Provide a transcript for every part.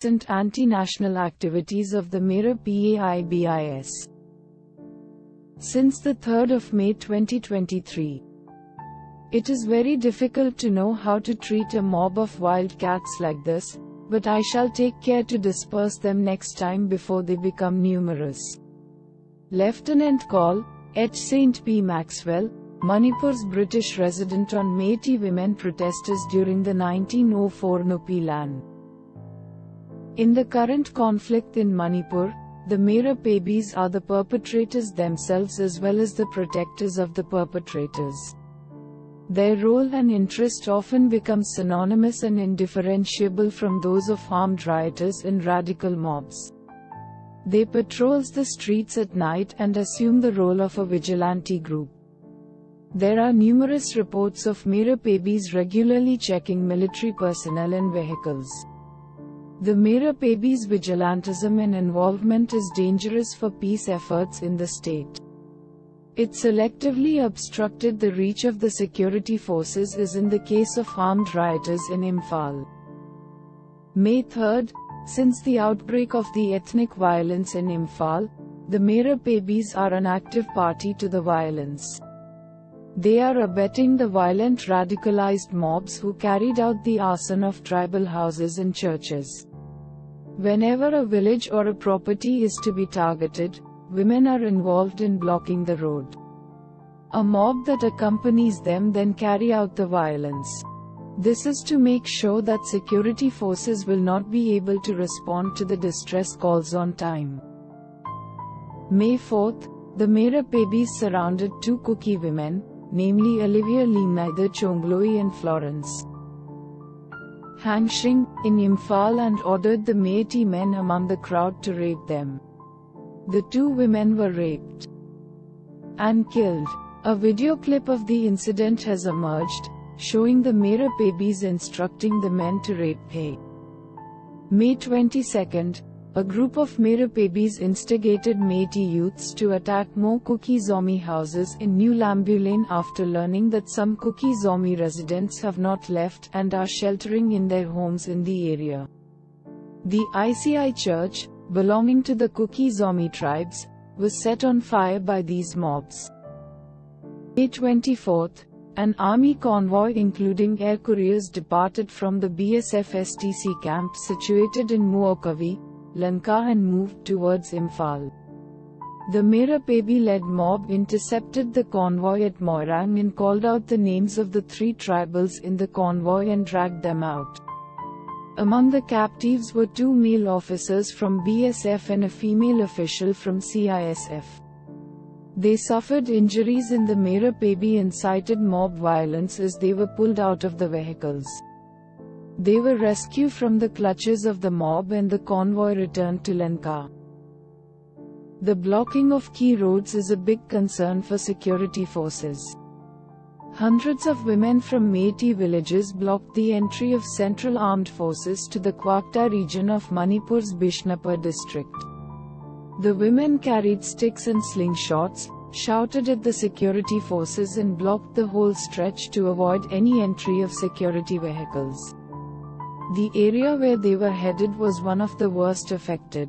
recent anti-national activities of the Meirapaibi. Since the 3rd of May 2023, it is very difficult to know how to treat a mob of wildcats like this, but I shall take care to disperse them next time before they become numerous. Lieutenant Col. H. St. P. Maxwell, Manipur's British resident on Métis women protesters during the 1904 Nupi Lan. In the current conflict in Manipur, the Meirapaibis are the perpetrators themselves as well as the protectors of the perpetrators. Their role and interest often become synonymous and indifferentiable from those of armed rioters in radical mobs. They patrol the streets at night and assume the role of a vigilante group. There are numerous reports of Meirapaibis regularly checking military personnel and vehicles. The Meirapaibis' vigilantism and involvement is dangerous for peace efforts in the state. It selectively obstructed the reach of the security forces as in the case of armed rioters in Imphal. May 3. Since the outbreak of the ethnic violence in Imphal, the Meirapaibis are an active party to the violence. They are abetting the violent radicalized mobs who carried out the arson of tribal houses and churches. Whenever a village or a property is to be targeted, women are involved in blocking the road. A mob that accompanies them then carry out the violence. This is to make sure that security forces will not be able to respond to the distress calls on time. May 4, the Meirapaibis surrounded two Kuki women, namely Olivia Limnaida Chongloi and Florence Hangshing, in Imphal and ordered the Métis men among the crowd to rape them. The two women were raped and killed. A video clip of the incident has emerged, showing the Meirapaibis instructing the men to rape Hay. May 22, a group of Meirapaibis instigated Métis youths to attack more Kuki-Zomi houses in New Lambulane after learning that some Kuki-Zomi residents have not left and are sheltering in their homes in the area. The ICI church, belonging to the Kuki-Zomi tribes, was set on fire by these mobs. May 24, an army convoy including air couriers departed from the BSF STC camp situated in Muokavi, Lanka and moved towards Imphal. The Meirapaibi-led mob intercepted the convoy at Moirang and called out the names of the three tribals in the convoy and dragged them out. Among the captives were two male officers from BSF and a female official from CISF. They suffered injuries in the Meirapaibi incited mob violence as they were pulled out of the vehicles. They were rescued from the clutches of the mob and the convoy returned to Lanka. The blocking of key roads is a big concern for security forces. Hundreds of women from Métis villages blocked the entry of Central Armed Forces to the Kwakta region of Manipur's Bishnapur district. The women carried sticks and slingshots, shouted at the security forces and blocked the whole stretch to avoid any entry of security vehicles. The area where they were headed was one of the worst affected.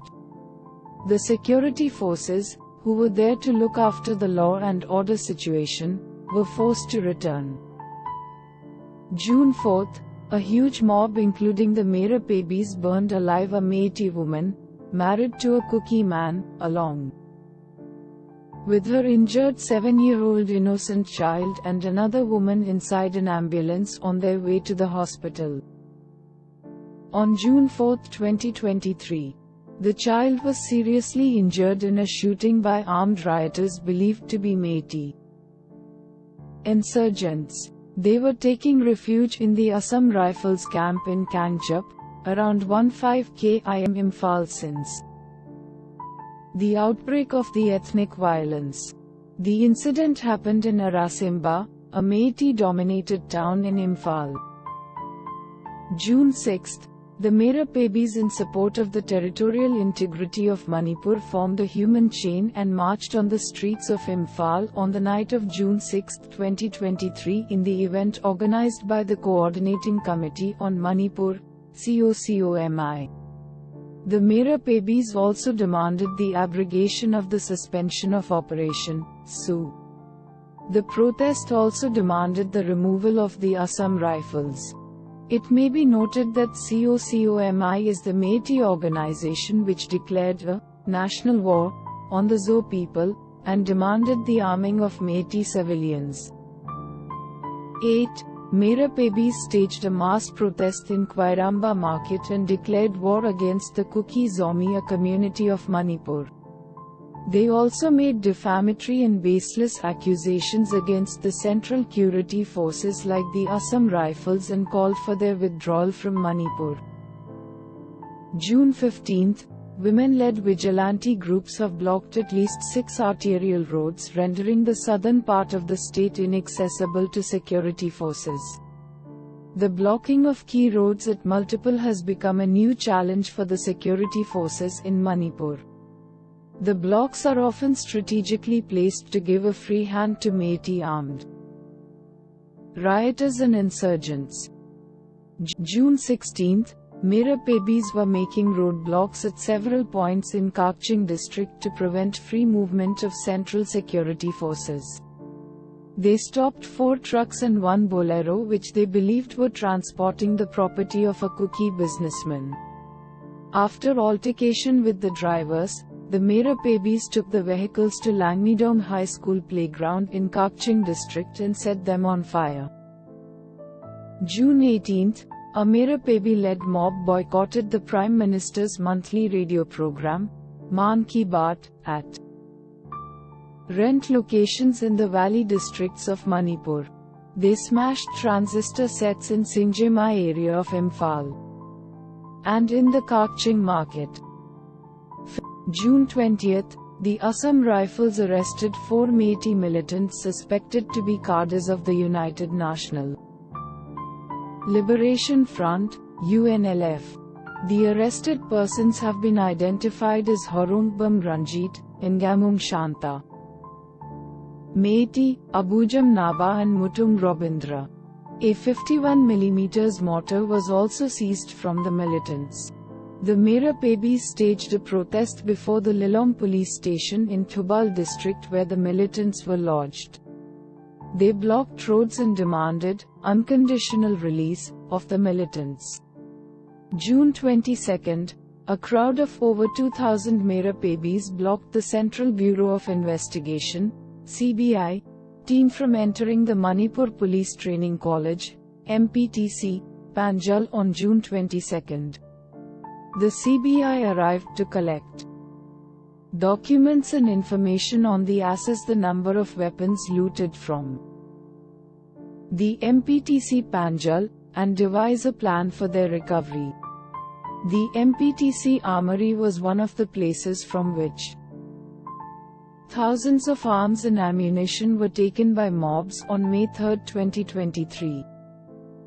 The security forces, who were there to look after the law and order situation, were forced to return. June 4, a huge mob including the Meirapaibis burned alive a Métis woman, married to a Kuki man, along with her injured 7-year-old innocent child and another woman inside an ambulance on their way to the hospital. On June 4, 2023, the child was seriously injured in a shooting by armed rioters believed to be Métis insurgents. They were taking refuge in the Assam Rifles camp in Kangchup, around 15 km Imphal since the outbreak of the ethnic violence. The incident happened in Arasimba, a Métis-dominated town in Imphal. June 6, the Meirapaibis in support of the territorial integrity of Manipur formed a human chain and marched on the streets of Imphal on the night of June 6, 2023 in the event organized by the Coordinating Committee on Manipur, COCOMI. The Meirapaibis also demanded the abrogation of the suspension of Operation SU. The protest also demanded the removal of the Assam Rifles. It may be noted that Kuki-Zomi is the Métis organization which declared a national war on the Zo people and demanded the arming of Métis civilians. 8. Meirapaibis staged a mass protest in Kwairamba market and declared war against the Kuki-Zomi, a community of Manipur. They also made defamatory and baseless accusations against the Central Security Forces like the Assam Rifles and called for their withdrawal from Manipur. June 15, women-led vigilante groups have blocked at least 6 arterial roads, rendering the southern part of the state inaccessible to security forces. The blocking of key roads at multiple has become a new challenge for the security forces in Manipur. The blocks are often strategically placed to give a free hand to Métis armed rioters and insurgents. June 16, Meirapaibis were making roadblocks at several points in Kakching district to prevent free movement of Central Security Forces. They stopped 4 trucks and 1 bolero which they believed were transporting the property of a Kuki businessman. After altercation with the drivers, the Meirapaibis took the vehicles to Langmidong High School playground in Kakching district and set them on fire. June 18, a Meirapaibi-led mob boycotted the Prime Minister's monthly radio program, Man Ki Baat, at rent locations in the valley districts of Manipur. They smashed transistor sets in Singjimai area of Imphal and in the Kakching market. June 20, the Assam Rifles arrested 4 Métis militants suspected to be cadres of the United National Liberation Front, UNLF. The arrested persons have been identified as Horungbam Ranjit, Ngamung Shanta Métis, Abujam Naba and Mutung Robindra. A 51mm mortar was also seized from the militants. The Meirapaibis staged a protest before the Lilong police station in Thubal district where the militants were lodged. They blocked roads and demanded unconditional release of the militants. June 22, a crowd of over 2,000 Meirapaibis blocked the Central Bureau of Investigation (CBI) team from entering the Manipur Police Training College (MPTC) Panjal on June 22. The CBI arrived to collect documents and information on the assess the number of weapons looted from the MPTC Panjal, and devise a plan for their recovery. The MPTC Armory was one of the places from which thousands of arms and ammunition were taken by mobs on May 3, 2023.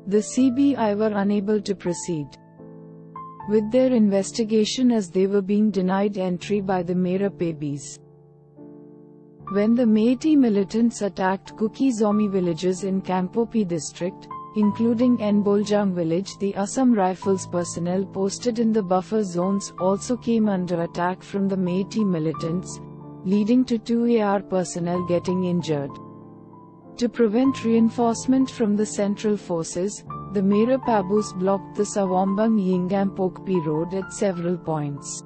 The CBI were unable to proceed with their investigation as they were being denied entry by the Meirapaibis. When the Métis militants attacked Kuki-Zomi villages in Kangpopi district, including Nboljang village, the Assam Rifles personnel posted in the buffer zones also came under attack from the Métis militants, leading to 2 AR personnel getting injured. To prevent reinforcement from the Central Forces, the Meirapaibis blocked the Sawambang Yingampokpi road at several points.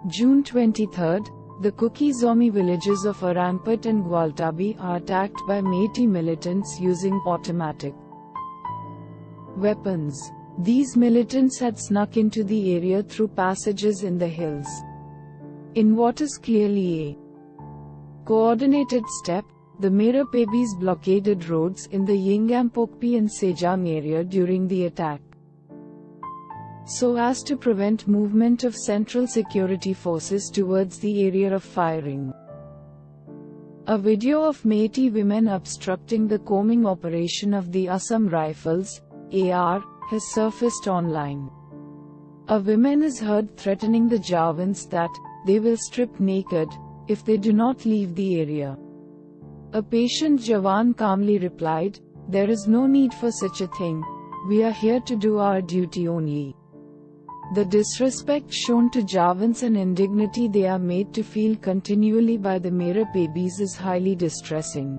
June 23, the Kuki-Zomi villages of Aranpat and Gwaltabi are attacked by Métis militants using automatic weapons. These militants had snuck into the area through passages in the hills. In what is clearly a coordinated step, the Meirapaibis blockaded roads in the Yingampokpi and Sejang area during the attack, so as to prevent movement of Central Security Forces towards the area of firing. A video of Métis women obstructing the combing operation of the Assam Rifles (AR) has surfaced online. A woman is heard threatening the Javans that they will strip naked if they do not leave the area. A patient Jawan calmly replied, "There is no need for such a thing. We are here to do our duty only." The disrespect shown to Javans and indignity they are made to feel continually by the Meirapaibis is highly distressing.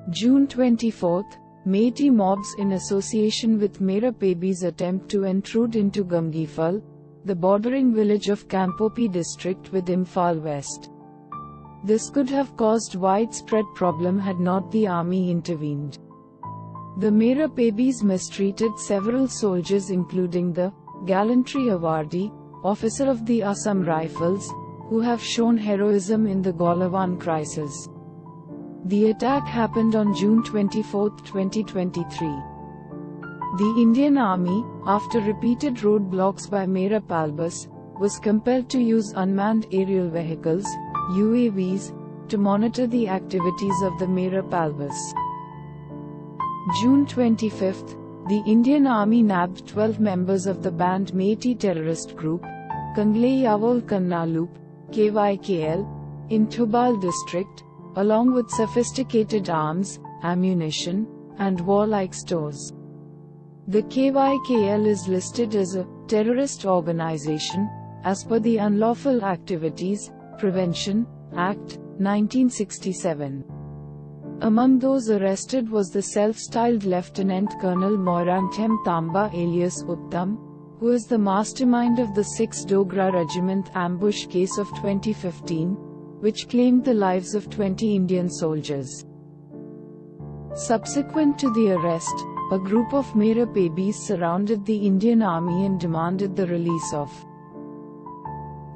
June 24, Meitei mobs in association with Meirapaibis attempt to intrude into Gamgifal, the bordering village of Kampopi district with Imphal West. This could have caused widespread problem had not the army intervened. The Meirapaibis mistreated several soldiers including the Gallantry Awardee, officer of the Assam Rifles, who have shown heroism in the Golawan crisis. The attack happened on June 24, 2023. The Indian Army, after repeated roadblocks by Meirapaibi, was compelled to use unmanned aerial vehicles, UAVs, to monitor the activities of the Meirapaibis. June 25, the Indian Army nabbed 12 members of the banned Meitei terrorist group, Kanglei Yavol Kannaloop, KYKL, in Thubal district, along with sophisticated arms, ammunition, and warlike stores. The KYKL is listed as a terrorist organization, as per the Unlawful Activities Prevention Act, 1967. Among those arrested was the self-styled Lieutenant Colonel Moirangthem Tamba alias Uttam, who is the mastermind of the 6th Dogra Regiment ambush case of 2015, which claimed the lives of 20 Indian soldiers. Subsequent to the arrest, a group of Meirapaibis surrounded the Indian Army and demanded the release of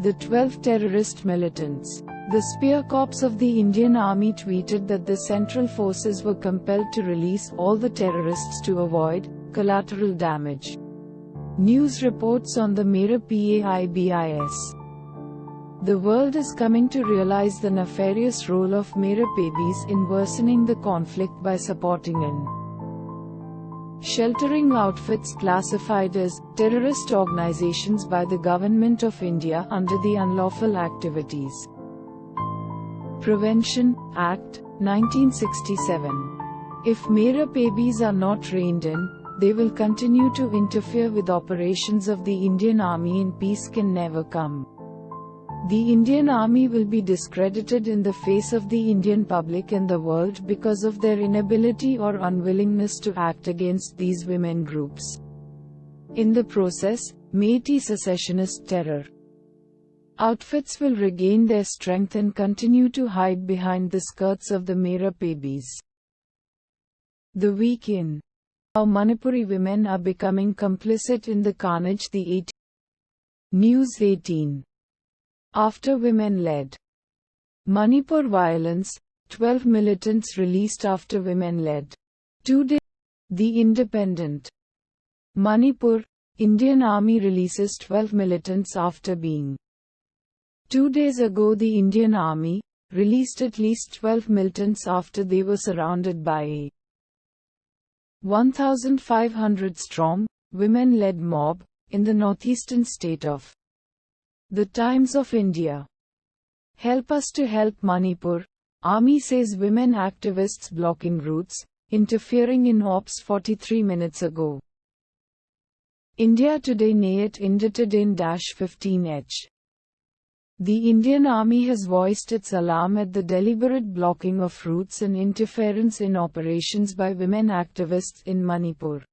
the 12 terrorist militants. The Spear Corps of the Indian Army tweeted that the Central Forces were compelled to release all the terrorists to avoid collateral damage. News reports on the Meirapaibis. The world is coming to realize the nefarious role of Meirapaibis in worsening the conflict by supporting sheltering outfits classified as terrorist organizations by the Government of India under the Unlawful Activities Prevention Act, 1967. If Meirapaibis are not reined in, they will continue to interfere with operations of the Indian Army and peace can never come. The Indian Army will be discredited in the face of the Indian public and the world because of their inability or unwillingness to act against these women groups. In the process, Meitei secessionist terror outfits will regain their strength and continue to hide behind the skirts of the Meirapaibis. The week in. How Manipuri women are becoming complicit in the carnage. The 18. News 18. After women-led Manipur violence, 12 militants released after women-led 2 days. The Independent. Manipur, Indian Army releases 12 militants after being 2 days ago. The Indian Army released at least 12 militants after they were surrounded by a 1,500-strong, women-led mob in the northeastern state of The Times of India. Help us to help Manipur. Army says women activists blocking routes, interfering in ops 43 minutes ago. India Today Nayat Inditadin-15H. The Indian Army has voiced its alarm at the deliberate blocking of routes and interference in operations by women activists in Manipur.